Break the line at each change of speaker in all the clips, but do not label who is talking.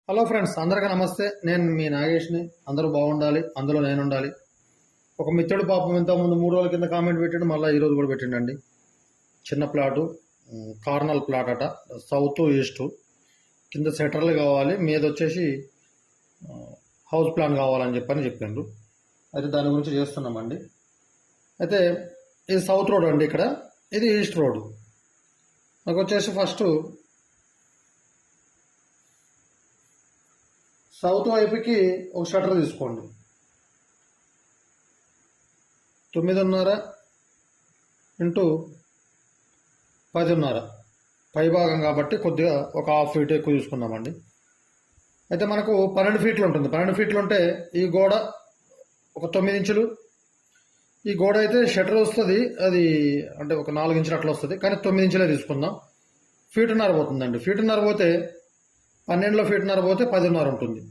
Hello friends, అందరికీ నమస్తే. నేను మీ నాగేష్ని. అందరూ బాగుండాలి, అందులో నేను ఉండాలి. ఒక మిత్రుడు పాపం ఇంతకుముందు 3 రోజుల కింద కామెంట్ పెట్టాడు, మళ్ళీ ఈరోజు కూడా పెట్టిండండి. చిన్న ప్లాటు, కార్నల్ ప్లాట్ అట, సౌత్ ఈస్ట్, కింద సెటర్లు కావాలి, మీద వచ్చేసి హౌస్ ప్లాన్ కావాలని చెప్పిండు. అయితే దాని గురించి చేస్తున్నామండి. అయితే ఇది సౌత్ రోడ్ అండి, ఇక్కడ ఇది ఈస్ట్ రోడ్. నాకు వచ్చేసి ఫస్ట్ సౌత్ వైపుకి ఒక షటర్ తీసుకోండి. 9.5 ఇంటూ 10.5 పైభాగం కాబట్టి కొద్దిగా ఒక హాఫ్ ఫీట్ ఎక్కువ తీసుకుందామండి. అయితే మనకు 12 ఫీట్లు ఉంటుంది. 12 ఫీట్లు ఉంటే ఈ గోడ ఒక 9 ఇంచులు. ఈ గోడ అయితే షటర్ వస్తుంది, అది అంటే ఒక 4 ఇంచులు అట్లా వస్తుంది, కానీ 9 ఇంచులే తీసుకుందాం. ఫీటున్నర పోతుందండి. ఫీటున్నర పోతే 12లో ఫీటున్నర పోతే 10.5 ఉంటుంది.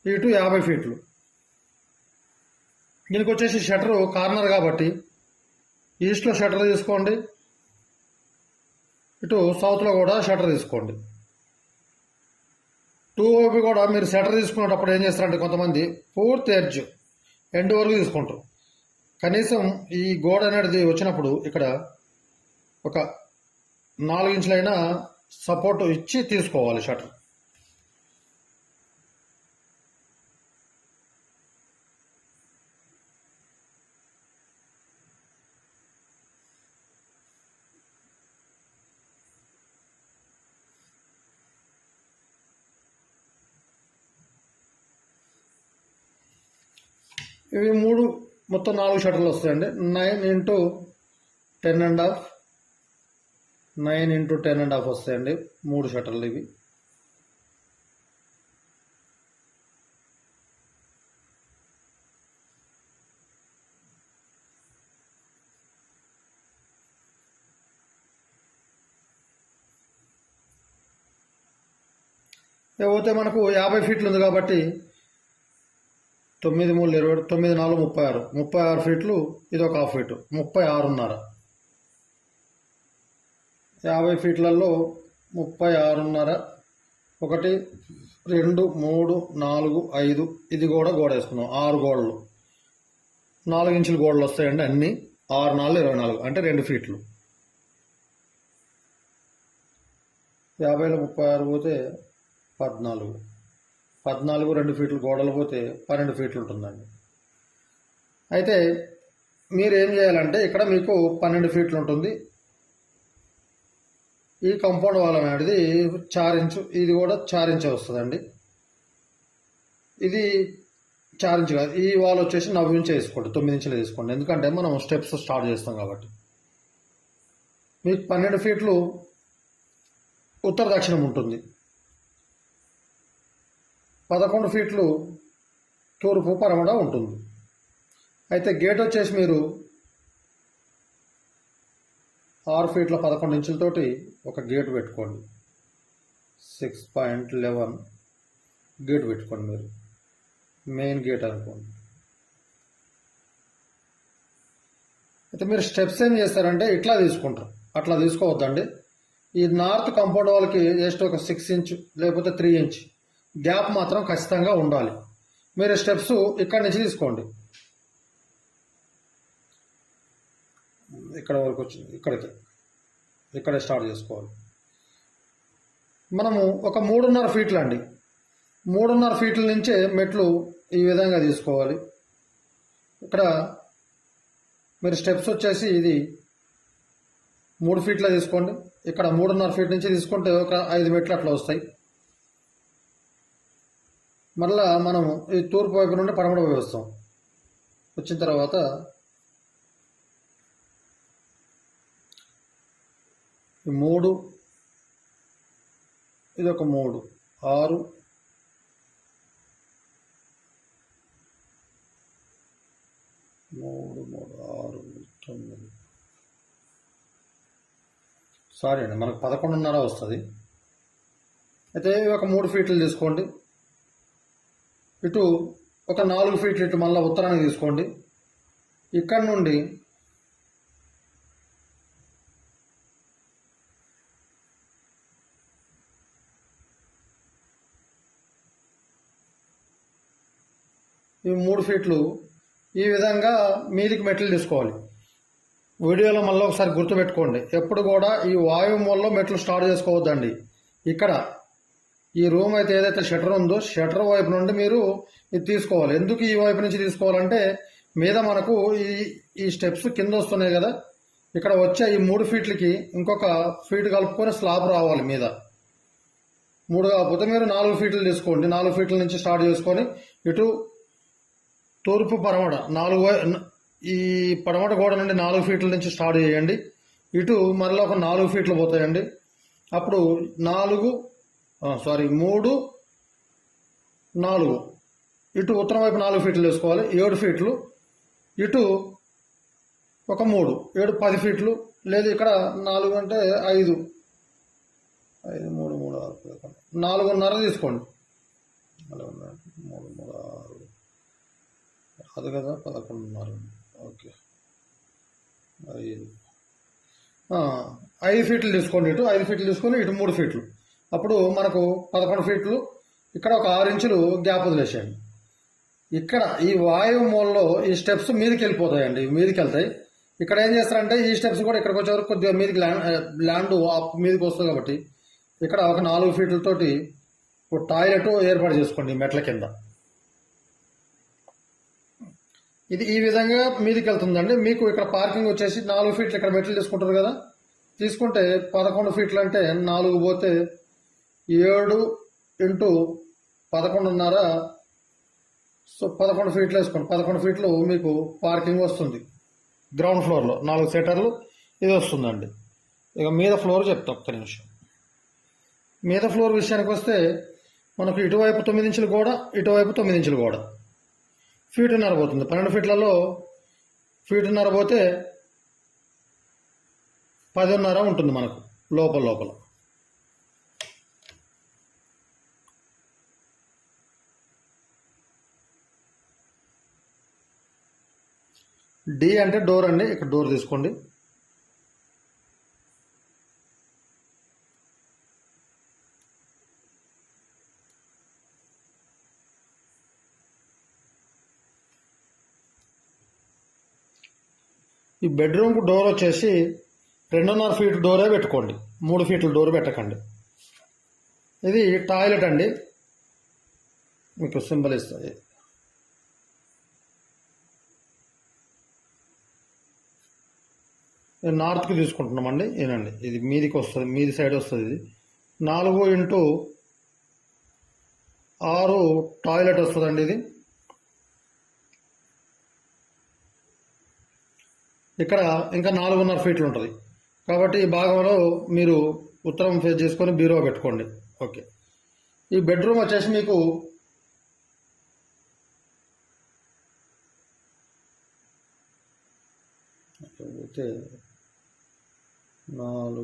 ఇటు 50 ఫీట్లు. దీనికి వచ్చేసి షటరు కార్నర్ కాబట్టి ఈస్ట్లో షటర్ తీసుకోండి, ఇటు సౌత్లో కూడా షటర్ తీసుకోండి. 2 వైపు కూడా మీరు షటర్ తీసుకునేటప్పుడు ఏం చేస్తారంటే కొంతమంది పూర్తి ఎడ్జ్ ఎండ్ వరకు తీసుకుంటారు. కనీసం ఈ గోడ అనేది వచ్చినప్పుడు ఇక్కడ ఒక 4 ఇంచులైనా సపోర్ట్ ఇచ్చి తీసుకోవాలి షటర్. ఇవి మొత్తం 4 షటర్లు వస్తాయండి. 9 ఇంటూ 10.5, 9 ఇంటూ 10.5 వస్తాయండి 3 షటర్లు ఇవి. లేకపోతే మనకు 50 ఫీట్లు ఉంది కాబట్టి 9 3 20, 9 4 36, 36 ఫీట్లు. ఇది ఒక హాఫ్ ఫీటు, 36.5. 50 ఫీట్లలో 36.5. 1 2 3 4 5, ఇది కూడా గోడ వేసుకున్నాం. 6 గోడలు, 4 ఇంచుల గోడలు వస్తాయండి అన్నీ. 6 4 24 అంటే 2 ఫీట్లు. 50లో 36 పోతే 14, 2 ఫీట్లు గోడలు పోతే 12 ఫీట్లు ఉంటుందండి. అయితే మీరు ఏం చేయాలంటే ఇక్కడ మీకు 12 ఫీట్లు ఉంటుంది. ఈ కాంపౌండ్ వాల్ అనేది 4 ఇంచు, ఇది కూడా 4 ఇంచు వస్తుందండి. ఇది 4 ఇంచు కాదు, ఈ వాల్ వచ్చేసి 9 ఇంచు వేసుకోండి, 9 ఇంచులు వేసుకోండి. ఎందుకంటే మనం స్టెప్స్ స్టార్ట్ చేస్తాం కాబట్టి. మీకు 12 ఫీట్లు ఉత్తర దక్షిణం ఉంటుంది, 11 ఫీట్లు తూర్పు పరమడ ఉంటుంది. అయితే గేట్ వచ్చేసి మీరు 6 ఫీట్ల 11 ఇంచులతోటి ఒక గేట్ పెట్టుకోండి. 6.11 గేట్ పెట్టుకోండి. మీరు మెయిన్ గేట్ అనుకోండి. అయితే మీరు స్టెప్స్ ఏం చేస్తారంటే ఇట్లా తీసుకుంటారు, అట్లా తీసుకోవద్దండి. ఈ నార్త్ కాంపౌండ్ వాళ్ళకి జస్ట్ ఒక 6 ఇంచు లేకపోతే 3 ఇంచ్ గ్యాప్ మాత్రం ఖచ్చితంగా ఉండాలి. మీరు స్టెప్స్ ఇక్కడి నుంచి తీసుకోండి, ఇక్కడ వరకు వచ్చింది, ఇక్కడే స్టార్ట్ చేసుకోవాలి. మనము ఒక 3.5 ఫీట్లు అండి, 3.5 ఫీట్ల నుంచే మెట్లు ఈ విధంగా తీసుకోవాలి. ఇక్కడ మీరు స్టెప్స్ వచ్చేసి ఇది 3 ఫీట్ల తీసుకోండి. ఇక్కడ 3.5 ఫీట్ నుంచి తీసుకుంటే ఒక 5 మెట్లు అట్లా వస్తాయి. మళ్ళా మనము ఈ తూర్పు వైపు నుండి పడమట వైపు వస్తాం. వచ్చిన తర్వాత ఈ 3, ఇది ఒక 3, 6, 3 3 6 9. సారీ అండి, మనకు 11.5 వస్తుంది. అయితే ఒక 3 ఫీట్లు తీసుకోండి. ఇటు ఒక 4 ఫీట్లు ఇటు మళ్ళీ ఉత్తరానికి తీసుకోండి. ఇక్కడ నుండి ఈ 3 ఫీట్లు ఈ విధంగా మీదికి మెట్లు తీసుకోవాలి. వీడియోలో మళ్ళీ ఒకసారి గుర్తుపెట్టుకోండి, ఎప్పుడు కూడా ఈ వాయువు మూలలో మెట్లు స్టార్ట్ చేసుకోవద్దండి. ఇక్కడ ఈ రూమ్ అయితే ఏదైతే షటర్ ఉందో షటర్ వైపు నుండి మీరు ఇది తీసుకోవాలి. ఎందుకు ఈ వైపు నుంచి తీసుకోవాలంటే మీద మనకు ఈ స్టెప్స్ కింద వస్తున్నాయి కదా, ఇక్కడ వచ్చే ఈ 3 ఫీట్లకి ఇంకొక ఫీట్ కలుపుకొని స్లాబ్ రావాలి మీద. 3 కాకపోతే మీరు 4 ఫీట్లు తీసుకోండి. 4 ఫీట్ల నుంచి స్టార్ట్ చేసుకొని ఇటు తూర్పు పడమట ఈ పడమట గోడ నుండి 4 ఫీట్ల నుంచి స్టార్ట్ చేయండి. ఇటు మరలా ఒక 4 ఫీట్లు పోతాయండి. అప్పుడు 3 4 ఇటు ఉత్తరం వైపు 4 ఫీట్లు వేసుకోవాలి, 7 ఫీట్లు. ఇటు ఒక 3 7 10 ఫీట్లు. లేదు ఇక్కడ 4 అంటే 5 3 3 6 4.5 తీసుకోండి. 3 3 6 అది కదా 11.5. ఓకే 5 ఫీట్లు తీసుకోండి. ఇటు 5 ఫీట్లు తీసుకొని ఇటు 3 ఫీట్లు. అప్పుడు మనకు 11 ఫీట్లు. ఇక్కడ ఒక 6 ఇంచులు గ్యాప్ వదిలేసేయండి. ఇక్కడ ఈ వాయువు మూలలో ఈ స్టెప్స్ మీదకి వెళ్ళిపోతాయండి, మీదకి వెళ్తాయి. ఇక్కడ ఏం చేస్తారంటే ఈ స్టెప్స్ కూడా ఇక్కడికి వచ్చే వరకు కొద్దిగా మీదకి ల్యాండ్ మీదకి వస్తుంది కాబట్టి ఇక్కడ ఒక 4 ఫీట్లతోటి ఒక టాయిలెట్ ఏర్పాటు చేసుకోండి మెట్ల కింద. ఇది ఈ విధంగా మీదకి వెళ్తుందండి. మీకు ఇక్కడ పార్కింగ్ వచ్చేసి 4 ఫీట్లు ఇక్కడ మెట్లు తీసుకుంటారు కదా, తీసుకుంటే 11 ఫీట్లు అంటే 4 పోతే 7 ఇంటూ 11.5. సో 11 ఫీట్లు వేసుకోండి. 11 ఫీట్లు మీకు పార్కింగ్ వస్తుంది. గ్రౌండ్ ఫ్లోర్లో 4 సెటర్లు ఇది వస్తుందండి. ఇక మీద ఫ్లోర్ చెప్తా ఒక్క నిమిషం. మీద ఫ్లోర్ విషయానికి వస్తే మనకు ఇటువైపు 9 ఇంచులు గోడ, ఇటువైపు 9 ఇంచులు గోడ. 1.5 ఫీట్ పోతుంది. 12 ఫీట్లలో 1.5 ఫీట్ పోతే 10.5 ఉంటుంది మనకు లోపల. డి అంటే డోర్ అండి. ఇక్కడ డోర్ తీసుకోండి. ఈ బెడ్రూమ్కు డోర్ వచ్చేసి 2.5 ఫీట్ డోరే పెట్టుకోండి, 3 ఫీట్ల డోర్ పెట్టకండి. ఇది టాయిలెట్ అండి, మీకు సింబల్ ఇస్తుంది. నార్త్కి తీసుకుంటున్నామండి. ఏనండి ఇది మీదికి వస్తుంది, మీది సైడ్ వస్తుంది. ఇది 4x6 టాయిలెట్ వస్తుందండి. ఇది ఇక్కడ ఇంకా 4.5 ఫీట్లు ఉంటుంది కాబట్టి ఈ భాగంలో మీరు ఉత్తరం ఫేస్ చేసుకొని బీరో పెట్టుకోండి. ఓకే. ఈ బెడ్రూమ్ వచ్చేసి మీకు అయితే 4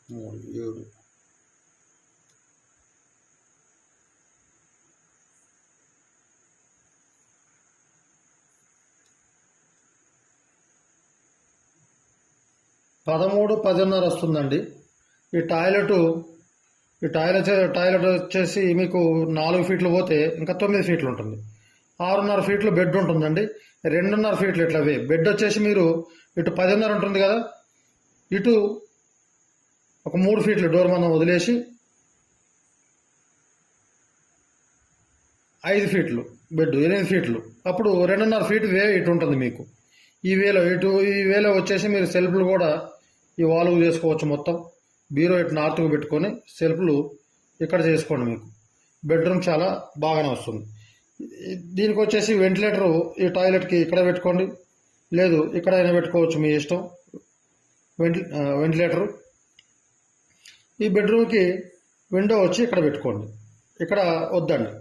3 7 13 10.5 వస్తుందండి. ఈ టాయిలెట్ వచ్చేసి మీకు 4 ఫీట్లు పోతే ఇంకా 9 ఫీట్లు ఉంటుంది. 6.5 ఫీట్లు బెడ్ ఉంటుందండి. 2.5 ఫీట్లు ఇట్లా బెడ్ వచ్చేసి మీరు ఇటు 10.5 ఉంటుంది కదా, ఇటు ఒక 3 ఫీట్లు డోర్ మనం వదిలేసి 5 ఫీట్లు బెడ్ 8 ఫీట్లు. అప్పుడు 2.5 ఫీట్ ఇటు ఉంటుంది మీకు. ఈ వేలో వచ్చేసి మీరు సెల్ఫ్లు కూడా ఈ వాల్వ్ చేసుకోవచ్చు. మొత్తం బీరో ఇటు నార్త్కు పెట్టుకొని సెల్ఫ్లు ఇక్కడ చేసుకోండి. మీకు బెడ్రూమ్ చాలా బాగానే వస్తుంది. దీనికి వచ్చేసి వెంటిలేటరు ఈ టాయిలెట్కి ఇక్కడ పెట్టుకోండి, లేదు ఇక్కడ అయినా పెట్టుకోవచ్చు, మీ ఇష్టం. వెంటిలేటరు ఈ బెడ్రూమ్కి విండో వచ్చి ఇక్కడ పెట్టుకోండి, ఇక్కడ వద్దండి.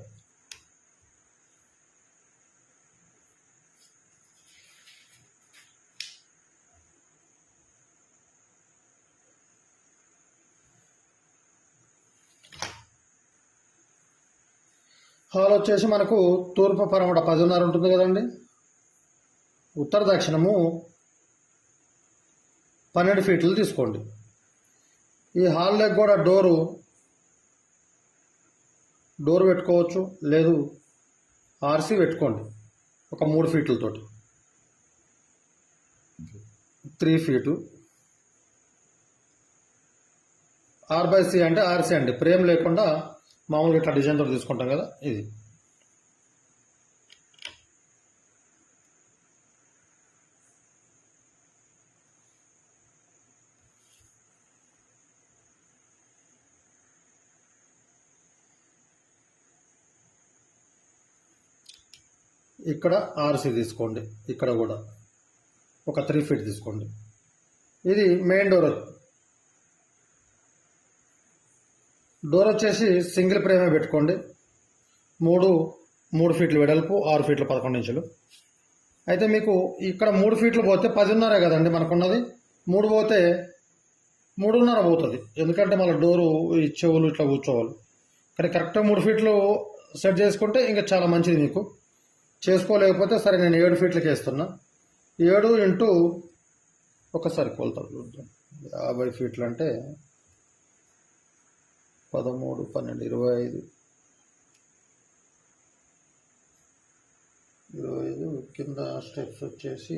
హాల్ వచ్చేసి మనకు తూర్పు పరమట 10.5 ఉంటుంది కదండి. ఉత్తర దక్షిణము 12 ఫీట్లు తీసుకోండి. ఈ హాల్లోకి కూడా డోర్ పెట్టుకోవచ్చు, లేదు ఆర్సీ పెట్టుకోండి ఒక 3 ఫీట్లతోటి, 3 ఫీటు. R/C అంటే ఆర్సీ అండి, ఫ్రేమ్ లేకుండా మామూలుగా ఇట్లా డిజైన్ తోటి తీసుకుంటాం కదా ఇది. ఇక్కడ ఆర్సీ తీసుకోండి, ఇక్కడ కూడా ఒక 3 ఫీట్ తీసుకోండి. ఇది మెయిన్ డోర్ వచ్చేసి సింగిల్ ఫ్రేమే పెట్టుకోండి. 3 ఫీట్లు వెడల్పు, 6 ఫీట్లు 11 ఇంచులు. అయితే మీకు ఇక్కడ 3 ఫీట్లు పోతే 10.5 కదండి మనకున్నది. 3 పోతే 3.5 పోతుంది, ఎందుకంటే మళ్ళీ డోరు ఈ చెవులు ఇట్లా కూర్చోవాలి. కానీ కరెక్ట్గా 3 ఫీట్లు సెట్ చేసుకుంటే ఇంకా చాలా మంచిది మీకు. చేసుకోలేకపోతే సరే నేను 7 ఫీట్లకి వేస్తున్నా. 7 ఇంటూ ఒకసారి కొలతలు చూద్దాం. 50 ఫీట్లు అంటే 13, 12, 25, 25 కింద స్టెప్స్ వచ్చేసి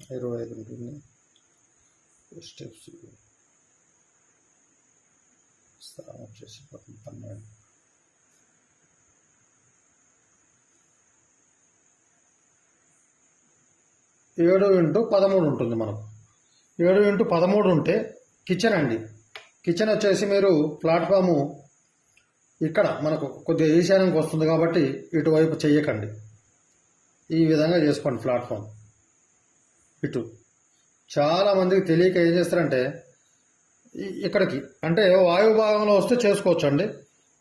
25 ఉంటుంది. స్టెప్స్ స్థానం వచ్చేసి 12. 7 ఇంటూ 13 ఉంటుంది మనకు. 7 ఇంటూ 13 ఉంటే కిచెన్ అండి. కిచెన్ వచ్చేసి మీరు ప్లాట్ఫాము ఇక్కడ మనకు కొద్దిగా ఈశాన్యంకి వస్తుంది కాబట్టి ఇటువైపు చెయ్యకండి, ఈ విధంగా చేసుకోండి ప్లాట్ఫామ్ ఇటు. చాలామందికి తెలియక ఏం చేస్తారంటే ఇక్కడికి అంటే వాయు భాగంలో వస్తే చేసుకోవచ్చు అండి.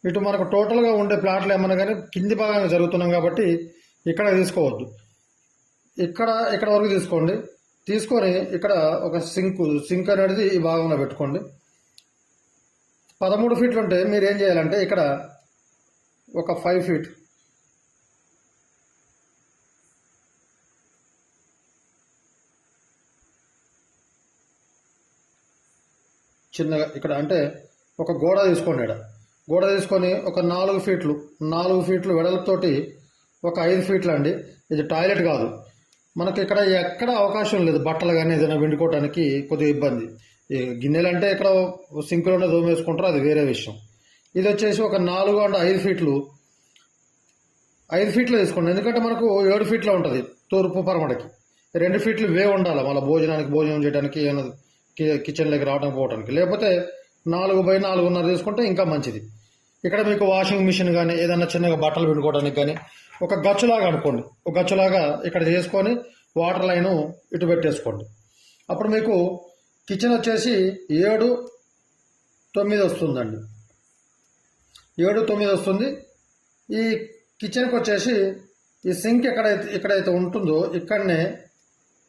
ఇటు మనకు టోటల్గా ఉండే ప్లాట్లు ఏమన్నా కానీ కింది భాగంగా జరుగుతున్నాం కాబట్టి ఇక్కడ తీసుకోవద్దు. ఇక్కడ వరకు తీసుకోండి. తీసుకొని ఇక్కడ ఒక సింక్ అనేది ఈ భాగంలో పెట్టుకోండి. 13 ఫీట్లు ఉంటే మీరు ఏం చేయాలంటే ఇక్కడ ఒక 5 ఫీట్ చిన్నగా ఇక్కడ అంటే ఒక గోడ తీసుకోండి. గోడ తీసుకొని ఒక 4 ఫీట్లు వెడల్పుతోటి ఒక 5 ఫీట్లు అండి. ఇది టాయిలెట్ కాదు మనకి, ఇక్కడ ఎక్కడ అవకాశం లేదు బట్టలు కానీ ఏదైనా వండుకోవడానికి కొద్దిగా ఇబ్బంది. గిన్నెలు అంటే ఇక్కడ సింకులోనే దోమేసుకుంటారు, అది వేరే విషయం. ఇది వచ్చేసి ఒక 4 అంటే 5 ఫీట్లు 5 ఫీట్లు తీసుకోండి. ఎందుకంటే మనకు 7 ఫీట్లో ఉంటుంది తూర్పు పరమడకి. 2 ఫీట్లు వే ఉండాలి మళ్ళీ భోజనం చేయడానికి, ఏమైనా కిచెన్లోకి రావడానికి పోవడానికి. లేకపోతే 4x4.5 తీసుకుంటే ఇంకా మంచిది. ఇక్కడ మీకు వాషింగ్ మిషన్ కానీ ఏదైనా చిన్నగా బట్టలు పిండుకోవడానికి కానీ ఒక గచ్చులాగా అనుకోండి. ఒక గచ్చులాగా ఇక్కడ చేసుకొని వాటర్ లైను ఇటు పెట్టేసుకోండి. అప్పుడు మీకు కిచెన్ వచ్చేసి 7, 9 వస్తుందండి. 7, 9 వస్తుంది. ఈ కిచెన్కి వచ్చేసి ఈ సింక్ ఎక్కడైతే ఉంటుందో ఇక్కడనే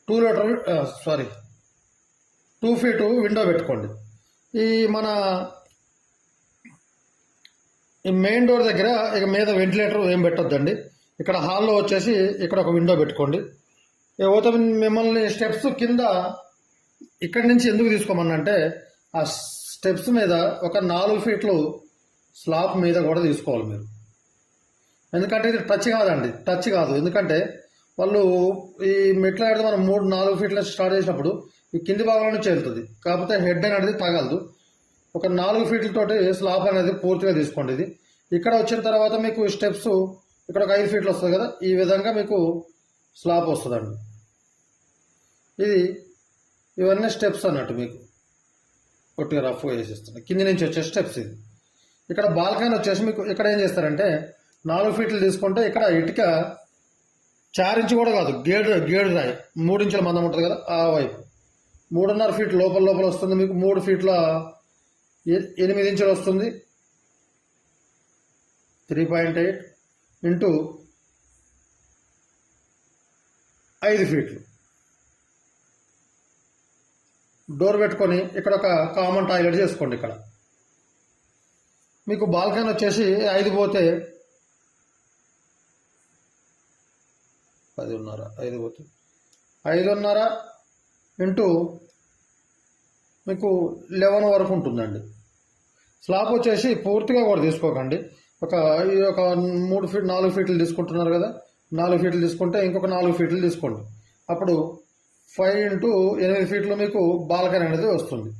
2 ఫీటు విండో పెట్టుకోండి. ఈ మెయిన్ డోర్ దగ్గర ఇక మీద వెంటిలేటర్ ఏం పెట్టొద్దండి. ఇక్కడ హాల్లో వచ్చేసి ఇక్కడ ఒక విండో పెట్టుకోండి. పోతే మిమ్మల్ని స్టెప్స్ కింద ఇక్కడి నుంచి ఎందుకు తీసుకోమన్నంటే ఆ స్టెప్స్ మీద ఒక 4 ఫీట్లు స్లాబ్ మీద కూడా తీసుకోవాలి మీరు. ఎందుకంటే ఇది టచ్ కాదు. ఎందుకంటే వాళ్ళు ఈ మెట్ల అనేది మనం 3-4 ఫీట్ల స్టార్ట్ చేసినప్పుడు ఈ కింది భాగంలో నుంచి వెళ్తుంది, కాకపోతే హెడ్ అనేది తగలదు. ఒక 4 ఫీట్లతోటి స్లాబ్ అనేది పూర్తిగా తీసుకోండి. ఇది ఇక్కడ వచ్చిన తర్వాత మీకు స్టెప్స్ ఇక్కడ ఒక 5 ఫీట్లు వస్తుంది కదా, ఈ విధంగా మీకు స్లాబ్ వస్తుందండి. ఇవన్నీ స్టెప్స్ అన్నట్టు మీకు కొద్దిగా రఫ్గా వేసిస్తున్నాయి. కింది నుంచి వచ్చే స్టెప్స్ ఇది. ఇక్కడ బాల్కనీ వచ్చేసి మీకు ఇక్కడ ఏం చేస్తారంటే 4 ఫీట్లు తీసుకుంటే ఇక్కడ ఇటుక 4 ఇంచు కూడా కాదు, గేడు రాయి 3 ఇంచుల మందం ఉంటుంది కదా, ఆ వైపు 3.5 ఫీట్ లోపల వస్తుంది. మీకు 3 ఫీట్ల 8 ఇంచులు వస్తుంది. 3.8 ఇంటూ 5 ఫీట్లు డోర్ పెట్టుకొని ఇక్కడ ఒక కామన్ టాయిలెట్ చేసుకోండి. ఇక్కడ మీకు బాల్కనీ వచ్చేసి 5 పోతే 5.5 ఇంటూ మీకు 11 వరకు ఉంటుందండి. స్లాబ్ వచ్చేసి పూర్తిగా కూడా తీసుకోకండి. ఒక 3 ఫీట్ 4 ఫీట్లు తీసుకుంటున్నారు కదా, 4 ఫీట్లు తీసుకుంటే ఇంకొక 4 ఫీట్లు తీసుకోండి. అప్పుడు 5 ఇంటూ 8 ఫీట్లు మీకు బాల్కనీ అనేది వస్తుంది.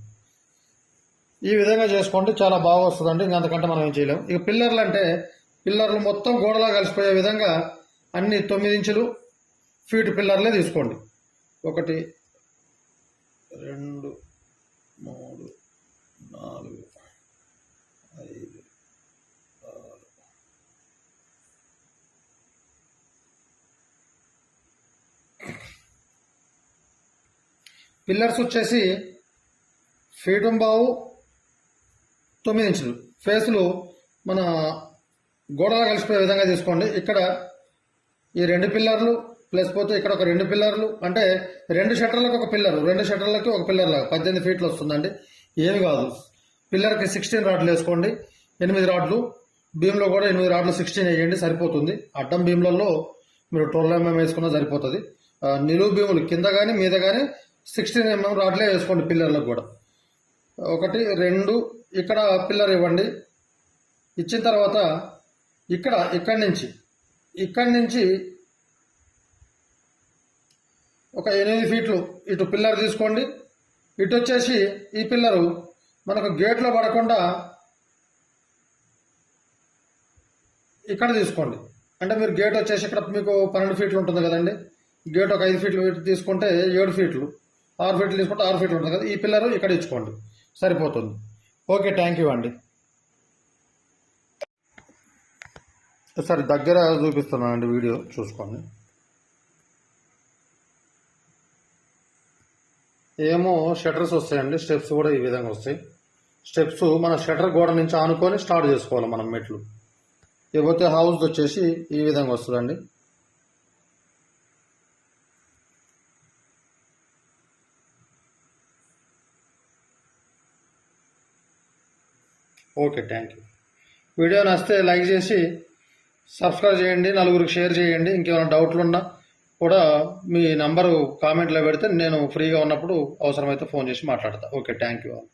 ఈ విధంగా చేసుకోండి, చాలా బాగా వస్తుందండి. ఇంకంతకంటే మనం ఏం చేయలేము. ఇక పిల్లర్లు అంటే పిల్లర్లు మొత్తం గోడలా కలిసిపోయే విధంగా అన్ని 9 ఇంచులు ఫీట్ పిల్లర్లే తీసుకోండి. 1 2 3 4 5 6 పిల్లర్స్ వచ్చేసి ఫీటు బావు 9 ఇంచులు ఫేసులు మన గోడలా కలిసిపోయే విధంగా తీసుకోండి. ఇక్కడ ఈ 2 పిల్లర్లు ప్లస్ పోతే ఇక్కడ ఒక 2 పిల్లర్లు, అంటే 2 షట్టర్లకు ఒక పిల్లరు, 2 షట్టర్లకి ఒక పిల్లర్ లాగా 18 ఫీట్లు వస్తుందండి. ఏమి కాదు. పిల్లర్కి 16 రాడ్లు వేసుకోండి, 8 రాడ్లు. బీమ్లో కూడా 8 రాడ్లు 16 వేయండి, సరిపోతుంది. అడ్డం బీమ్లలో మీరు 12 mm వేసుకున్నా సరిపోతుంది. నిలువు బీములు కింద కానీ మీద కానీ 16 mm రాడ్లే వేసుకోండి పిల్లర్లకు కూడా. 1 2 ఇక్కడ పిల్లర్ ఇవ్వండి. ఇచ్చిన తర్వాత ఇక్కడి నుంచి ఒక 8 ఫీట్లు ఇటు పిల్లర్ తీసుకోండి. ఇటు వచ్చేసి ఈ పిల్లరు మనకు గేట్లో పడకుండా ఇక్కడ తీసుకోండి. అంటే మీరు గేట్ వచ్చేసి ఇక్కడ మీకు 12 ఫీట్లు ఉంటుంది కదండి, గేట్ ఒక 5 ఫీట్లు తీసుకుంటే 7 ఫీట్లు, 6 ఫీట్లు తీసుకుంటే 6 ఫీట్లు ఉంటుంది కదా, ఈ పిల్లరు ఇక్కడ ఇచ్చుకోండి, సరిపోతుంది. ఓకే, థ్యాంక్ యూ అండి. సరే, దగ్గర చూపిస్తున్నానండి, వీడియో చూసుకోండి. ఏమో షట్టర్స్ వస్తాయండి, స్టెప్స్ కూడా ఈ విధంగా వస్తాయి. స్టెప్స్ మన షట్టర్ గోడ నుంచి ఆనుకొని స్టార్ట్ చేసుకోవాలి మనం మెట్లు. ఇకపోతే హౌస్ వచ్చేసి ఈ విధంగా వస్తుందండి. Okay, thank you. వీడియో నచ్చితే లైక్ చేసి సబ్స్క్రైబ్ చేయండి, నలుగురికి షేర్ చేయండి. ఇంకేమైనా డౌట్లు ఉన్నా కూడా మీ నంబరు కామెంట్లో పెడితే నేను ఫ్రీగా ఉన్నప్పుడు అవసరమైతే ఫోన్ చేసి మాట్లాడతా. Okay, thank you all.